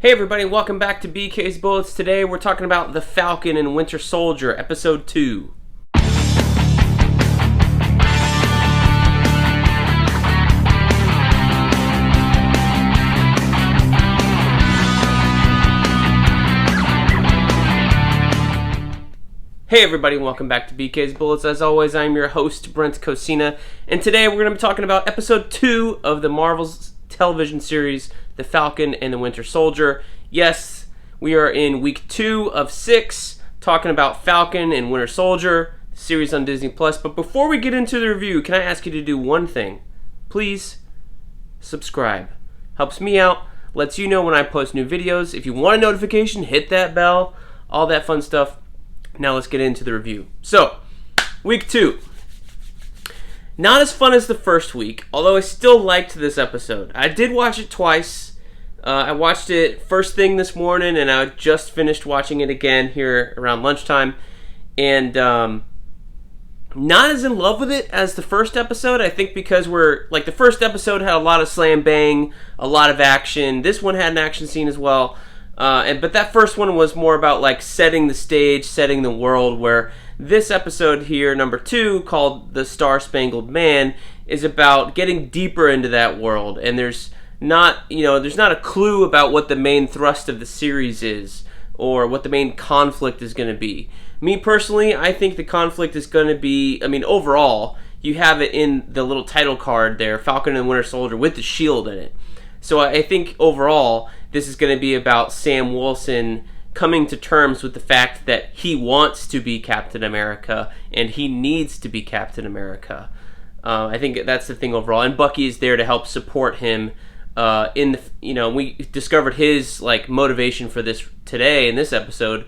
Hey everybody, welcome back to BK's Bullets. Today we're talking about The Falcon and Winter Soldier, Episode 2. Hey everybody, welcome back to BK's Bullets. As always, I'm your host, Brent, and today we're going to be talking about Episode 2 of the Marvel's television series, The Falcon and the Winter Soldier. Yes, we are in week 2 of 6, talking about Falcon and Winter Soldier, the series on Disney+. But before we get into the review, can I ask you to do one thing? Please, subscribe. Helps me out, lets you know when I post new videos. If you want a notification, hit that bell, all that fun stuff. Now let's get into the review. So, week 2. Not as fun as the first week, although I still liked this episode. I did watch it twice. I watched it first thing this morning, and I just finished watching it again here around lunchtime. And not as in love with it as the first episode, I think, because the first episode had a lot of slam bang, a lot of action. This one had an action scene as well. But that first one was more about setting the stage, setting the world, where this episode here, number 2, called The Star-Spangled Man, is about getting deeper into that world. And there's not a clue about what the main thrust of the series is, or what the main conflict is going to be. Me personally, I think the conflict is going to be, overall, you have it in the little title card there, Falcon and Winter Soldier, with the shield in it. So I think overall, this is going to be about Sam Wilson coming to terms with the fact that he wants to be Captain America and he needs to be Captain America. I think that's the thing overall. And Bucky is there to help support him. We discovered his motivation for this today in this episode.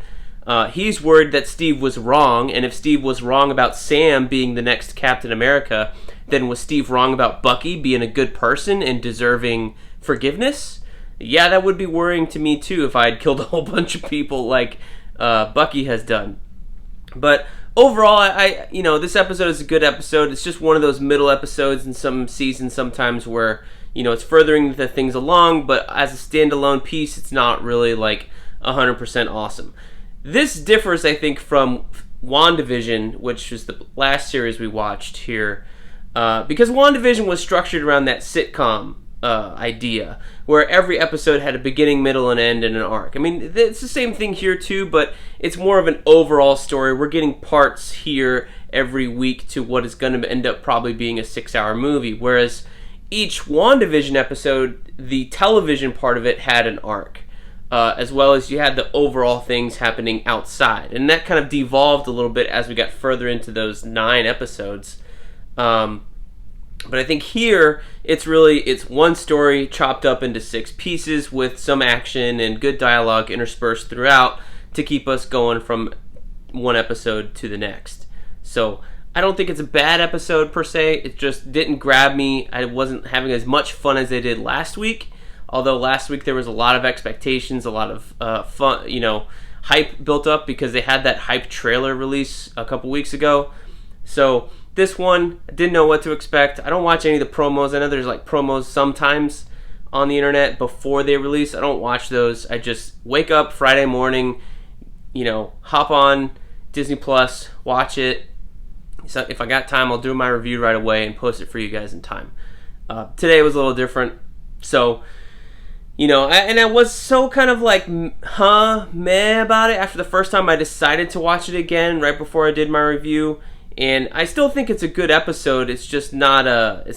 He's worried that Steve was wrong, and if Steve was wrong about Sam being the next Captain America, then was Steve wrong about Bucky being a good person and deserving forgiveness? Yeah, that would be worrying to me too if I had killed a whole bunch of people like Bucky has done. But overall, I this episode is a good episode. It's just one of those middle episodes in some seasons sometimes where, it's furthering the things along, but as a standalone piece, it's not really 100% awesome. This differs, I think, from WandaVision, which was the last series we watched here, because WandaVision was structured around that sitcom idea, where every episode had a beginning, middle, and end, and an arc. It's the same thing here too, but it's more of an overall story. We're getting parts here every week to what is going to end up probably being a 6-hour movie, whereas each WandaVision episode, the television part of it had an arc, as well as you had the overall things happening outside, and that kind of devolved a little bit as we got further into those 9 episodes. But I think here, it's one story chopped up into 6 pieces with some action and good dialogue interspersed throughout to keep us going from one episode to the next. So I don't think it's a bad episode per se. It just didn't grab me. I wasn't having as much fun as I did last week. Although last week there was a lot of expectations, a lot of fun, hype built up because they had that hype trailer release a couple weeks ago. So this one, I didn't know what to expect. I don't watch any of the promos. I know there's promos sometimes on the internet before they release. I don't watch those. I just wake up Friday morning, hop on Disney Plus, watch it. So if I got time, I'll do my review right away and post it for you guys in time. Today was a little different. So, I was so kind of meh about it after the first time I decided to watch it again right before I did my review. And I still think it's a good episode. It's just not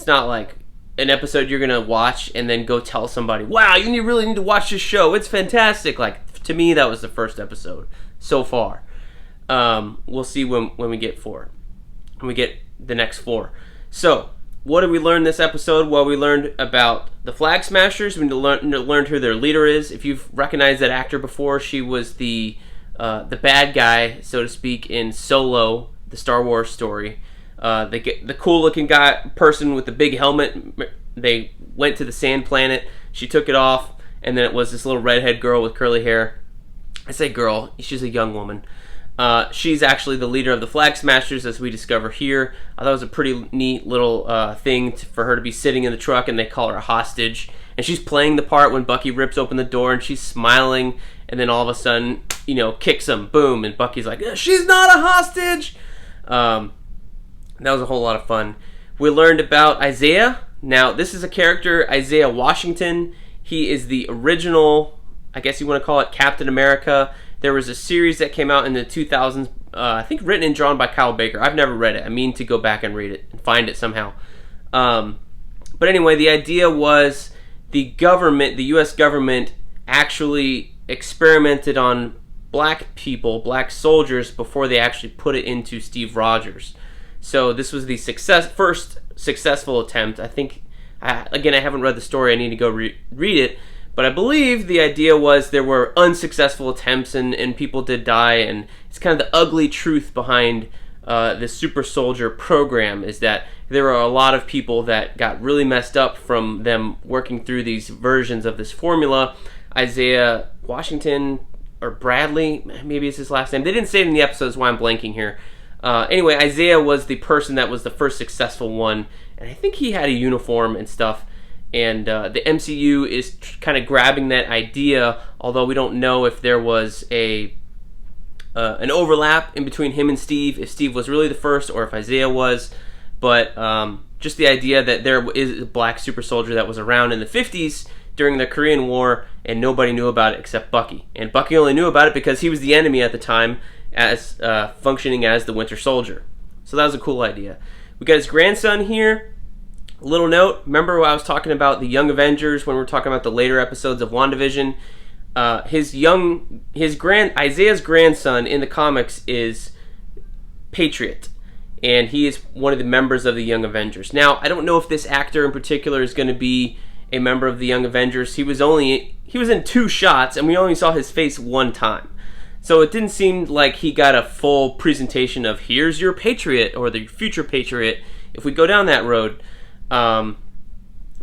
like an episode you're going to watch and then go tell somebody, wow, you really need to watch this show. It's fantastic. To me, that was the first episode so far. We'll see when we get 4. When we get the next 4. So, what did we learn this episode? Well, we learned about the Flag Smashers. We learned who their leader is. If you've recognized that actor before, she was the bad guy, so to speak, in Solo, the Star Wars story. The cool-looking person with the big helmet. They went to the sand planet. She took it off, and then it was this little redhead girl with curly hair. I say girl. She's a young woman. She's actually the leader of the Flag Smashers, as we discover here. I thought it was a pretty neat little thing for her to be sitting in the truck, and they call her a hostage. and she's playing the part when Bucky rips open the door, and she's smiling, and then all of a sudden, kicks him, boom, and Bucky's like, she's not a hostage! That was a whole lot of fun. We learned about Isaiah. Now, this is a character, Isaiah Washington. He is the original, I guess you want to call it, Captain America. There was a series that came out in the 2000s, I think written and drawn by Kyle Baker. I've never read it. I mean to go back and read it and find it somehow. But anyway, the idea was the U.S. government, actually experimented on black people, black soldiers, before they actually put it into Steve Rogers. So this was the first successful attempt. I think, again, I haven't read the story. I need to go read it. But I believe the idea was there were unsuccessful attempts and people did die. And it's kind of the ugly truth behind the super soldier program, is that there were a lot of people that got really messed up from them working through these versions of this formula. Isaiah Washington, or Bradley, maybe it's his last name. They didn't say it in the episode, that's why I'm blanking here. Anyway, Isaiah was the person that was the first successful one, and I think he had a uniform and stuff. And the MCU is kind of grabbing that idea, although we don't know if there was an overlap in between him and Steve, if Steve was really the first or if Isaiah was. But just the idea that there is a black super soldier that was around in the 50s during the Korean War, and nobody knew about it except Bucky. And Bucky only knew about it because he was the enemy at the time, as functioning as the Winter Soldier. So that was a cool idea. We got his grandson here. Little note, remember when I was talking about the Young Avengers when we were talking about the later episodes of WandaVision? Isaiah's grandson in the comics is Patriot, and he is one of the members of the Young Avengers. Now, I don't know if this actor in particular is going to be a member of the Young Avengers. He was in 2 shots, and we only saw his face 1 time. So it didn't seem like he got a full presentation of, here's your Patriot, or the future Patriot, if we go down that road.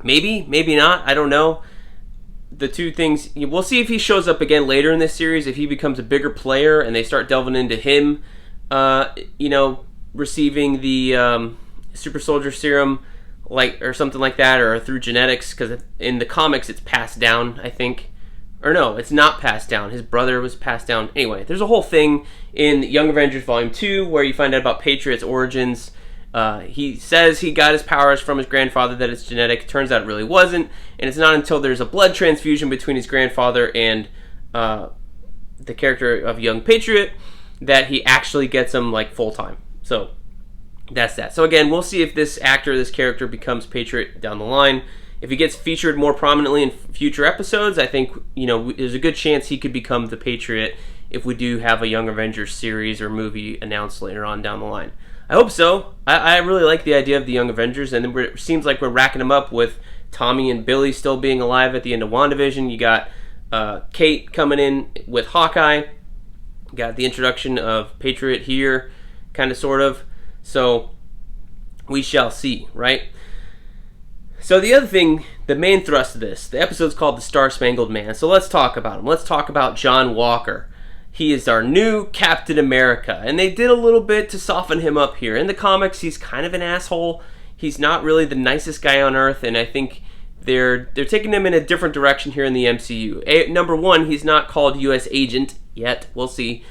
Maybe not. I don't know. The 2 things, we'll see if he shows up again later in this series, if he becomes a bigger player and they start delving into him, receiving the super soldier serum, or something like that, or through genetics, because in the comics it's passed down, I think. Or no, it's not passed down. His brother was passed down. Anyway, there's a whole thing in Young Avengers Volume 2 where you find out about Patriot's origins. He says he got his powers from his grandfather, that it's genetic. Turns out it really wasn't, and it's not until there's a blood transfusion between his grandfather and the character of Young Patriot that he actually gets him full time. So that's that. So again, we'll see if this character becomes Patriot down the line. If he gets featured more prominently in future episodes, I think there's a good chance he could become the Patriot if we do have a Young Avengers series or movie announced later on down the line. I hope so. I really like the idea of the Young Avengers, and it seems like we're racking them up with Tommy and Billy still being alive at the end of WandaVision. You got Kate coming in with Hawkeye. You got the introduction of Patriot here, kind of, sort of. So we shall see, right? So the other thing, the main thrust of this, the episode's called The Star-Spangled Man. So let's talk about him. Let's talk about John Walker. He is our new Captain America, and they did a little bit to soften him up here. In the comics, he's kind of an asshole. He's not really the nicest guy on Earth, and I think they're taking him in a different direction here in the MCU. Number 1, he's not called U.S. Agent yet. We'll see.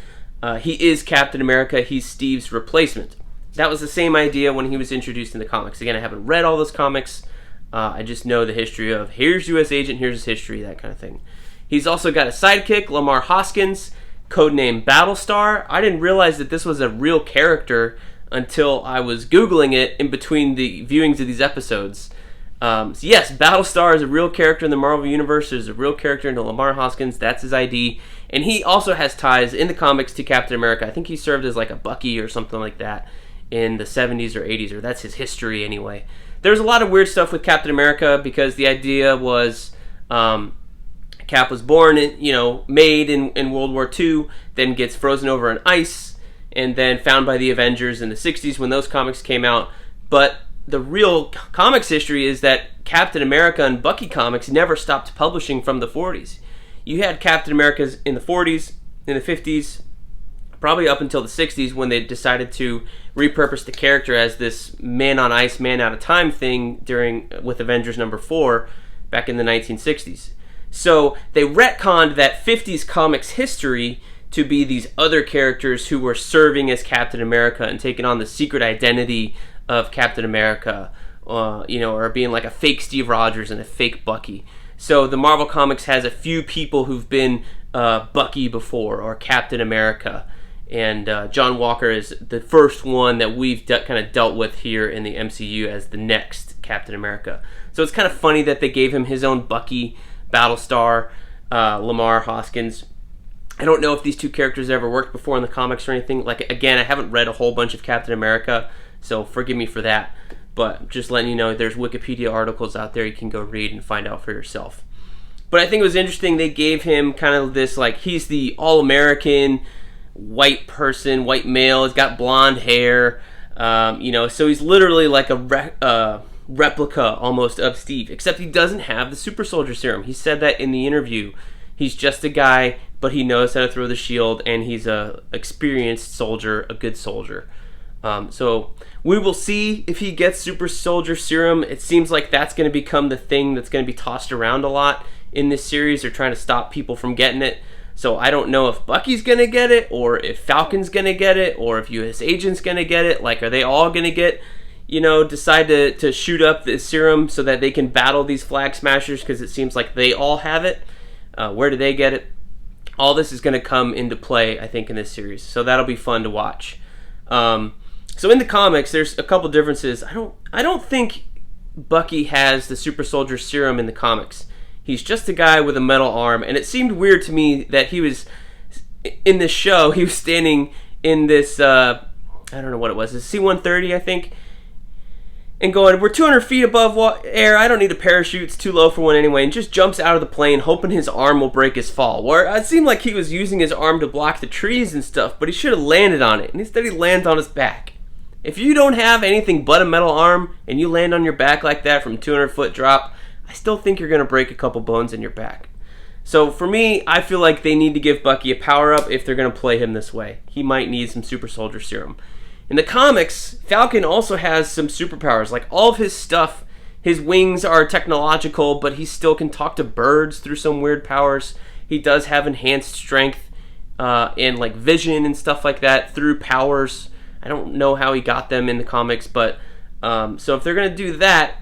He is Captain America. He's Steve's replacement. That was the same idea when he was introduced in the comics. Again, I haven't read all those comics. I just know the history of, here's U.S. Agent, here's his history, that kind of thing. He's also got a sidekick, Lamar Hoskins, codenamed Battlestar. I didn't realize that this was a real character until I was Googling it in between the viewings of these episodes. So yes, Battlestar is a real character in the Marvel Universe. There's a real character in Lamar Hoskins. That's his ID. And he also has ties in the comics to Captain America. I think he served as a Bucky or something like that in the 70s or 80s, or that's his history anyway. There's a lot of weird stuff with Captain America because the idea was Cap was born, made in World War II, then gets frozen over in ice, and then found by the Avengers in the 60s when those comics came out. But the real comics history is that Captain America and Bucky comics never stopped publishing from the 40s. You had Captain America's in the 40s, in the 50s, probably up until the 60s when they decided to repurpose the character as this man on ice, man out of time thing with Avengers number 4. back in the 1960s. So they retconned that 50s comics history to be these other characters who were serving as Captain America and taking on the secret identity of Captain America, or being like a fake Steve Rogers and a fake Bucky. So the Marvel Comics has a few people who've been Bucky before, or Captain America, and John Walker is the first one that we've kind of dealt with here in the MCU as the next Captain America. So it's kind of funny that they gave him his own Bucky Battlestar, Lamar Hoskins. I don't know if these two characters ever worked before in the comics or anything. Like, again, I haven't read a whole bunch of Captain America, so forgive me for that. But just letting you know, there's Wikipedia articles out there you can go read and find out for yourself. But I think it was interesting they gave him kind of this, like, he's the all-American white person, white male. He's got blonde hair, so he's literally like a replica almost of Steve, except he doesn't have the super soldier serum. He said that in the interview. He's just a guy, but he knows how to throw the shield, and he's a experienced soldier, a good soldier. So we will see if he gets super soldier serum. It seems like that's going to become the thing that's going to be tossed around a lot in this series. They're trying to stop people from getting it. So I don't know if Bucky's going to get it, or if Falcon's going to get it, or if US Agent's going to get it. Like, are they all going to get, decide to shoot up the serum so that they can battle these Flag Smashers? Because it seems like they all have it. Where do they get it? All this is going to come into play, I think, in this series. So that'll be fun to watch. So in the comics, there's a couple differences. I don't think Bucky has the super soldier serum in the comics. He's just a guy with a metal arm, and it seemed weird to me that he was in this show. He was standing in this I don't know what it was, a C-130, I think, and going, we're 200 feet above air, I don't need a parachute, it's too low for one anyway, and just jumps out of the plane hoping his arm will break his fall. Where it seemed like he was using his arm to block the trees and stuff, but he should have landed on it, and instead he lands on his back. If you don't have anything but a metal arm, and you land on your back like that from 200-foot drop, I still think you're going to break a couple bones in your back. So for me, I feel like they need to give Bucky a power-up if they're going to play him this way. He might need some super soldier serum. In the comics, Falcon also has some superpowers. Like, all of his stuff, his wings are technological, but he still can talk to birds through some weird powers. He does have enhanced strength and like vision and stuff like that through powers. I don't know how he got them in the comics, but so if they're going to do that,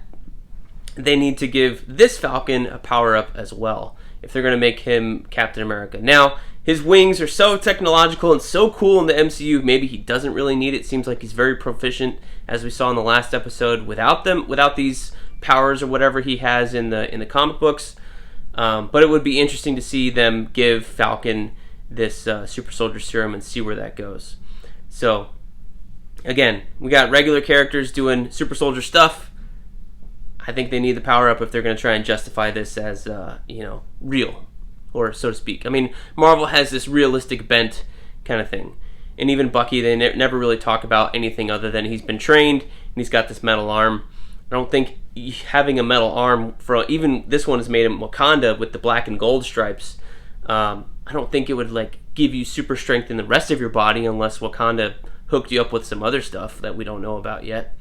they need to give this Falcon a power-up as well, if they're going to make him Captain America. Now, his wings are so technological and so cool in the MCU, maybe he doesn't really need it. Seems like he's very proficient, as we saw in the last episode, without these powers or whatever he has in the comic books. But it would be interesting to see them give Falcon this super soldier serum and see where that goes. So, again, we got regular characters doing super soldier stuff. I think they need the power-up if they're going to try and justify this as, real, or so to speak. I mean, Marvel has this realistic bent kind of thing. And even Bucky, they never really talk about anything other than he's been trained, and he's got this metal arm. I don't think having a metal arm, even this one is made in Wakanda with the black and gold stripes, I don't think it would, give you super strength in the rest of your body unless Wakanda hooked you up with some other stuff that we don't know about yet.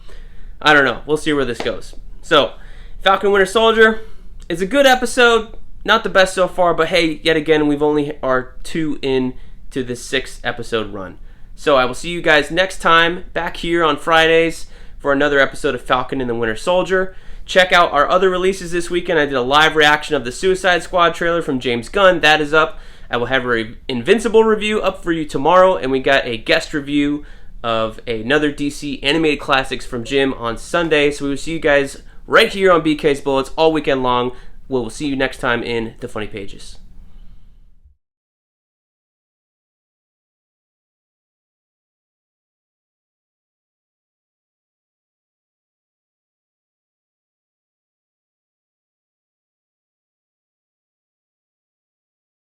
I don't know. We'll see where this goes. So, Falcon Winter Soldier, it's a good episode. Not the best so far, but hey, yet again, we've only are 2 in to the 6th episode run. So I will see you guys next time back here on Fridays for another episode of Falcon and the Winter Soldier. Check out our other releases this weekend. I did a live reaction of the Suicide Squad trailer from James Gunn. That is up. I will have an Invincible review up for you tomorrow, and we got a guest review of another DC animated classics from Jim on Sunday. So we will see you guys right here on BK's Bullets all weekend long. We'll see you next time in the Funny Pages.